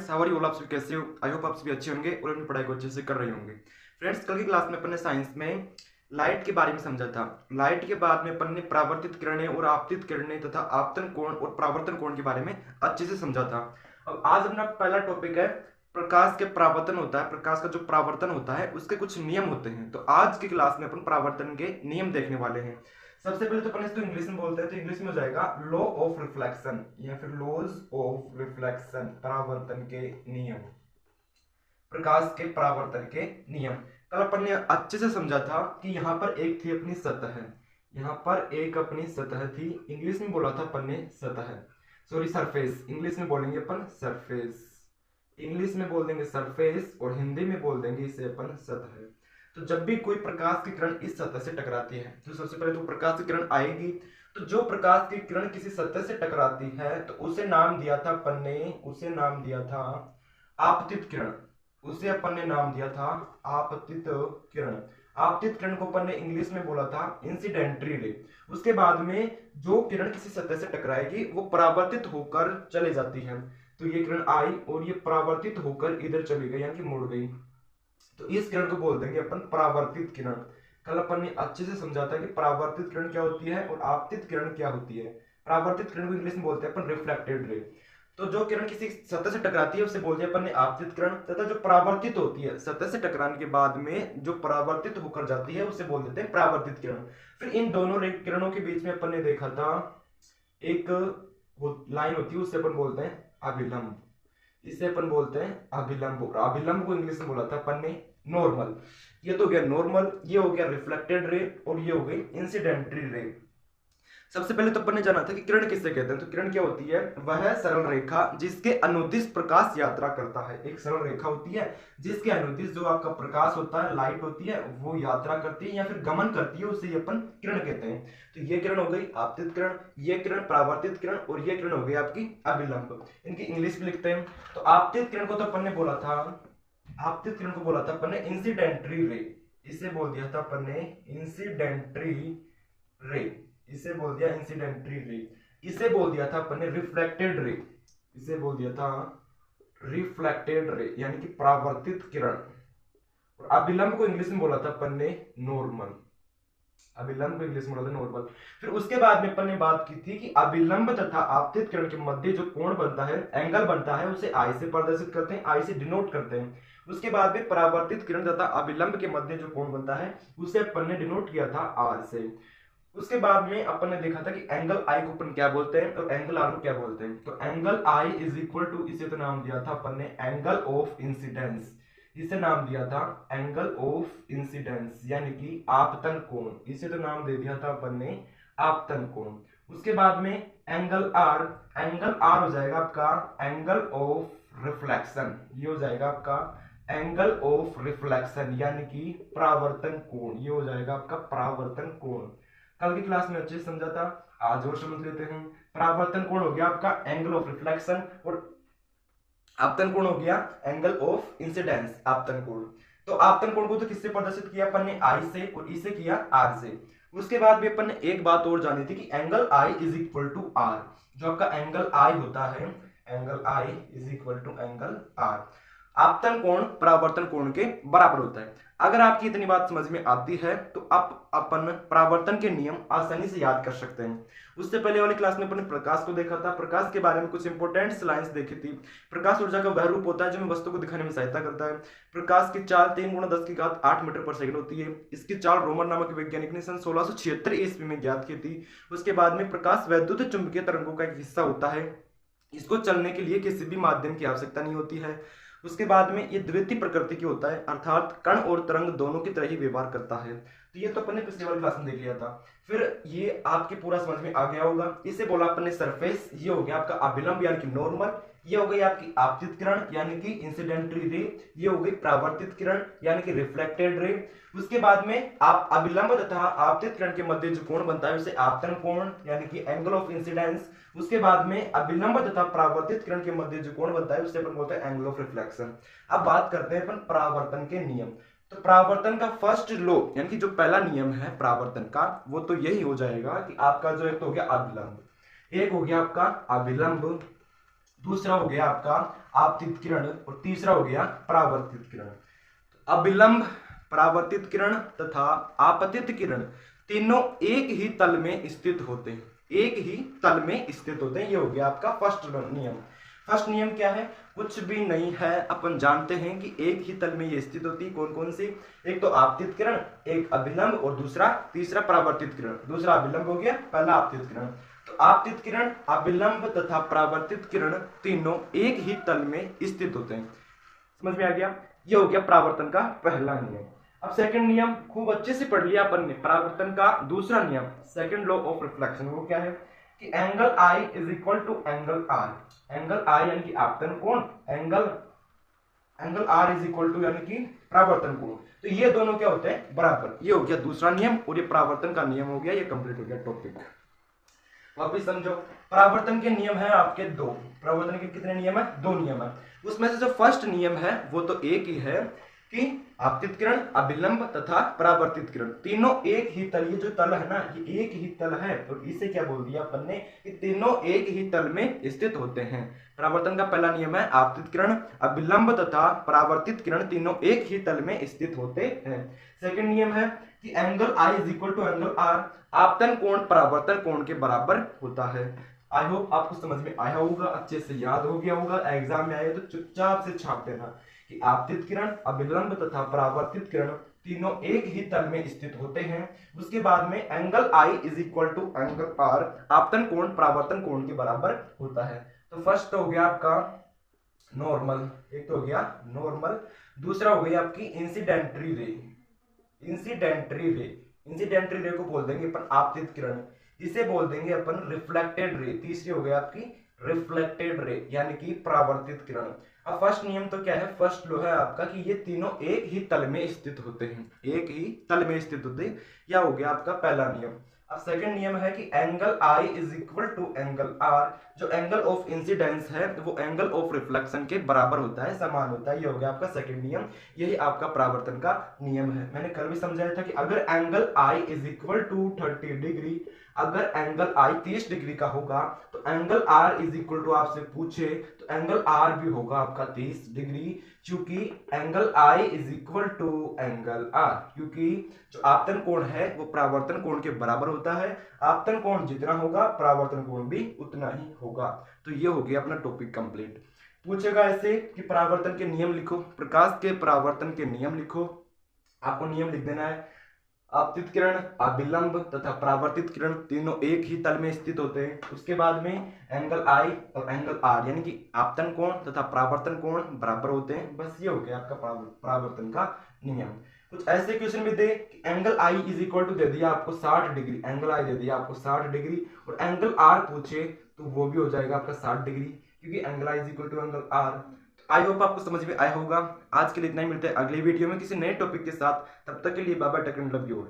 Friends, how are you all? आप सभी कैसे हो? आई होप आप सभी अच्छे होंगे और अपनी पढ़ाई को अच्छे से कर रहे होंगे। फ्रेंड्स, कल की क्लास में अपन ने साइंस में लाइट के बारे में समझा था। लाइट के बाद में अपन ने परावर्तित किरणें और आपतित किरणें तथा आपतन कोण और परावर्तन कोण के बारे में अच्छे से समझा था। अब आज अपना पहला टॉपिक है प्रकाश के परावर्तन होता है। प्रकाश का जो परावर्तन होता है उसके कुछ नियम होते हैं। तो आज की क्लास में अपन परावर्तन के नियम देखने वाले हैं। सबसे पहले तो अपन इसको इंग्लिश में बोलते हैं, तो इंग्लिश में हो जाएगा लॉ ऑफ रिफ्लेक्शन या फिर लॉज ऑफ रिफ्लेक्शन, परावर्तन के नियम, प्रकाश के परावर्तन के नियम। कल अपन ने अच्छे से समझा था कि यहाँ पर एक थी अपनी सतह, यहाँ पर एक अपनी सतह थी। इंग्लिश में बोला था अपन ने सतह, सॉरी सरफेस, इंग्लिश में बोलेंगे अपन सरफेस, इंग्लिश में बोल देंगे सरफेस और हिंदी में बोल देंगे इसे अपन सतह। तो जब भी कोई प्रकाश की किरण इस सतह से टकराती है तो सबसे पहले तो प्रकाश की किरण आएगी। तो जो प्रकाश की किरण किसी सतह से टकराती है तो उसे नाम दिया था अपन ने, उसे नाम दिया था आपतित किरण, उसे अपन ने नाम दिया था आपतित किरण। आपतित किरण को अपन ने इंग्लिश में बोला था इंसिडेंटरी रे। उसके बाद में जो किरण किसी सतह से टकराएगी वो परावर्तित होकर चले जाती है। तो ये किरण आई और ये परावर्तित होकर इधर चली गई, यानी कि मुड़ गई, तो इस किरण को बोल देंगे अपन परावर्तित किरण। कल अपन ने अच्छे से समझा था कि परावर्तित किरण क्या होती है और आपतित किरण क्या होती है। परावर्तित किरण को इंग्लिश में बोलते हैं अपन रिफ्लेक्टेड रे। तो जो किरण किसी सतह से टकराती है उसे बोलते हैं अपन ने आपतित किरण, तथा जो परावर्तित होती है सतह से टकराने के बाद में जो परावर्तित होकर जाती है उसे बोल देते हैं परावर्तित किरण। फिर इन दोनों किरणों के बीच में अपन ने देखा था एक लाइन होती है, उसे अपन बोलते हैं अभिलंब, इसे अपन बोलते हैं अभिलंब। और अभिलंब को इंग्लिश में बोला था अपन ने नॉर्मल। ये तो हो गया नॉर्मल, ये हो गया रिफ्लेक्टेड रे और ये हो गई इंसिडेंटरी रे। सबसे पहले तो अपन ने जाना था कि किरण किससे कहते हैं। तो किरण क्या होती है? वह सरल रेखा जिसके अनुदिश प्रकाश यात्रा करता है। एक सरल रेखा होती है जिसके अनुदिश जो आपका प्रकाश होता है, लाइट होती है, वो यात्रा करती है या फिर गमन करती है, उसे अपन किरण कहते हैं। तो ये किरण हो गई आपतित किरण, ये किरण परावर्तित किरण और ये किरण हो गई आपकी अभिलंब। इनकी इंग्लिश में लिखते हैं। तो आपतित किरण को तो अपन ने बोला था, आपतित किरण को बोला था अपन ने इंसिडेंटरी रे, इसे बोल दिया था अपन ने इंसिडेंटरी रे, इसे बोल दिया इंसिडेंटरी रे। इसे बोल दिया था अपन ने रिफ्लेक्टेड रे, इसे बोल दिया था रिफ्लेक्टेड रे यानी कि परावर्तित किरण। और अभिलंब को इंग्लिश में बोला था अपन ने नॉर्मल, अभिलंब को इंग्लिश में बोला था नॉर्मल। फिर उसके बाद में अपन ने बात की थी कि अभिलंब तथा आपतित किरण के मध्य जो कोण बनता है, एंगल बनता है, उसे आई से प्रदर्शित करते हैं, आई से डिनोट करते हैं। उसके बाद में परावर्तित किरण तथा अभिलंब के मध्य जो कोण बनता है उसे अपन ने डिनोट किया था आर से। उसके बाद में अपन ने देखा था कि एंगल आई को अपन क्या बोलते हैं और एंगल आर को क्या बोलते हैं। तो angle I is equal to, इसे तो नाम दिया था अपन ने एंगल ऑफ इंसिडेंस, इसे नाम दिया था एंगल ऑफ इंसिडेंस यानी कि आपतन कोण, इसे तो नाम दे दिया था अपन ने आपतन कोण। उसके बाद में एंगल आर हो जाएगा आपका एंगल ऑफ रिफ्लेक्शन, ये हो जाएगा आपका एंगल ऑफ रिफ्लेक्शन यानी कि परावर्तन कोण, ये हो जाएगा आपका परावर्तन कोण। कल की क्लास में अच्छे से समझा था, आज और समझ लेते हैं। परावर्तन कोण हो गया आपका एंगल ऑफ रिफ्लेक्शन और आपतन कोण हो गया एंगल ऑफ इंसिडेंस, आपतन कोण। तो आपतन कोण को तो किससे प्रदर्शित किया अपन ने? आई से, और इसे किया आर से। उसके बाद भी अपन ने एक बात और जानी थी कि angle I is equal to R. जो आपका एंगल आई होता है, angle I is equal to angle R. आपतन कोण परावर्तन कोण के बराबर होता है। अगर आपकी इतनी बात समझ में आती है तो आप अपन परावर्तन के नियम आसानी से याद कर सकते हैं। उससे पहले वाली क्लास में अपन ने प्रकाश को देखा था, प्रकाश के बारे में कुछ इंपॉर्टेंट लाइंस देखी थी। प्रकाश ऊर्जा का वह रूप होता है जो हमें वस्तु को दिखाने में सहायता करता है। प्रकाश की चाल 3 × 10⁸ मीटर पर सेकंड होती है। इसकी चाल रोमन नामक वैज्ञानिक ने सन 1676 ईस्वी में ज्ञात की थी। उसके बाद में प्रकाश वैद्युत चुंबकीय तरंगों का एक हिस्सा होता है, इसको चलने के लिए किसी भी माध्यम की आवश्यकता नहीं होती है। उसके बाद में ये द्वितीय प्रकृति की होता है, अर्थात कण और तरंग दोनों की तरह ही व्यवहार करता है। तो ये तो अपन ने पिछली वाली क्लास में देख लिया था। फिर ये आपके पूरा समझ में आ गया होगा। इसे बोला अपन ने सरफेस, ये हो गया आपका अभिलंब यानी कि नॉर्मल, ये हो गई आपकी आपतित किरण यानी कि इंसिडेंटरी रे, ये हो गई परावर्तित किरण यानी कि रिफ्लेक्टेड रे। उसके बाद में आप अभिलंब तथा आपतित किरण के मध्य जो कोण बनता है उसे आपतन कोण यानी कि एंगल ऑफ इंसिडेंस। उसके बाद में अभिलंब तथा परावर्तित किरण के मध्य जो कोण बनता है उसे अपन बोलते हैं एंगल ऑफ रिफ्लेक्शन। अब बात करते हैं अपन परावर्तन के नियम। तो परावर्तन का फर्स्ट लॉ यानी कि जो पहला नियम है परावर्तन का, वो तो यही हो जाएगा कि आपका जो एक तो हो गया अभिलंब, एक हो गया आपका अभिलंब, दूसरा हो गया आपका आपतित किरण और तीसरा हो गया परावर्तित किरण। अभिलंब, परावर्तित किरण तथा आपतित किरण तीनों एक ही तल में स्थित होते हैं, एक ही तल में स्थित होते हैं। ये हो गया आपका फर्स्ट नियम। फर्स्ट नियम क्या है? कुछ भी नहीं है, अपन जानते हैं कि एक ही तल में ये स्थित होती है। कौन कौन सी? एक तो आपतित किरण, एक अभिलंब और तीसरा परावर्तित किरण। दूसरा अभिलंब हो गया, पहला आपतित किरण। तो आपतित किरण, अभिलंब तथा परावर्तित किरण तीनों एक ही तल में स्थित होते हैं। समझ में आ गया? ये हो गया परावर्तन का पहला नियम। अब सेकंड नियम खूब अच्छे से पढ़ लिया अपन ने। परावर्तन का दूसरा नियम, सेकंड लॉ ऑफ रिफ्लेक्शन, वो क्या है कि angle I is equal to angle R. Angle I यानी कि आपतन कोण, angle R is equal to यानी कि परावर्तन कोण। तो ये दोनों क्या होते हैं? बराबर। ये हो गया दूसरा नियम और ये परावर्तन का नियम हो गया। ये कंप्लीट हो गया टॉपिक। वापिस समझो, परावर्तन के नियम है आपके दो। परावर्तन के कितने नियम है? दो नियम है। उसमें से जो फर्स्ट नियम है वो तो एक ही है कि आपतित किरण, अभिलंब तथा परावर्तित किरण तीनों एक ही तल, ये जो तल है ना, ये एक ही तल है। तो इसे क्या बोल दिया अपन ने कि तीनों एक ही तल में स्थित होते हैं। परावर्तन का पहला नियम है आपतित किरण, अभिलंब तथा परावर्तित किरण तीनों एक ही तल में स्थित होते हैं। सेकंड नियम है कि angle I is equal to angle R. आपतन कोण परावर्तन कोण के बराबर होता है। आई होप आपको समझ में आया होगा, अच्छे से याद हो गया होगा। एग्जाम में आए तो चुपचाप से छाप देना कि आपतित किरण, अभिलंब तथा परावर्तित किरण तीनों एक ही तल में स्थित होते हैं। उसके बाद में angle I is equal to angle R, आपतन कोण परावर्तन कोण के बराबर होता है। तो फर्स्ट हो गया आपका नॉर्मल, एक तो हो गया नॉर्मल, दूसरा हो गया आपकी इंसिडेंटरी रे। इंसिडेंटरी रे को बोल देंगे अपन आपतित किरण, इसे बोल देंगे अपन रिफ्लेक्टेड रे। तीसरी हो गया आपकी रिफ्लेक्टेड रे यानी कि परावर्तित किरण। अब फर्स्ट नियम तो क्या है? फर्स्ट लो है आपका कि ये तीनों एक ही तल में स्थित होते हैं, एक ही तल में स्थित होते हैं। या हो गया आपका पहला नियम। अब सेकंड नियम है कि angle I is equal to angle R. जो एंगल ऑफ इंसिडेंस है वो एंगल ऑफ रिफ्लेक्शन के बराबर होता है, समान होता है। ये हो गया आपका सेकंड नियम। यही आपका परावर्तन का नियम है। मैंने कल भी समझाया था कि अगर angle I is equal to 30 degree, अगर एंगल आई 30 डिग्री का होगा तो angle R is equal to आपसे पूछे तो एंगल आर भी होगा आपका 30 डिग्री, क्योंकि angle I is equal to angle R, क्योंकि जो आपतन कोण है वो परावर्तन कोण के बराबर होता है। आपतन कोण जितना होगा परावर्तन कोण भी उतना ही होगा। तो ये हो गया अपना टॉपिक कंप्लीट। पूछेगा ऐसे कि परावर्तन के नियम लिखो, प्रकाश के परावर्तन के नियम लिखो। आपको नियम लिख देना है, आपतित किरण, अभिलंब तथा परावर्तित किरण तीनों एक ही तल में स्थित होते हैं। उसके बाद में एंगल आई और एंगल आर यानी कि आपतन कोण तथा परावर्तन कोण बराबर होते हैं। बस ये हो गया आपका परावर्तन का नियम। कुछ ऐसे क्वेश्चन भी दे कि angle I is equal to दे दिया आपको 60 डिग्री, एंगल आई दे दिया आपको 60 डिग्री और एंगल आर पूछे तो वो भी हो जाएगा आपका 60 डिग्री, क्योंकि angle I is equal to angle R. I hope आपको समझ में आया होगा। आज के लिए इतना ही, मिलते हैं अगले वीडियो में किसी नए टॉपिक के साथ। तब तक के लिए bye bye, take and love you all.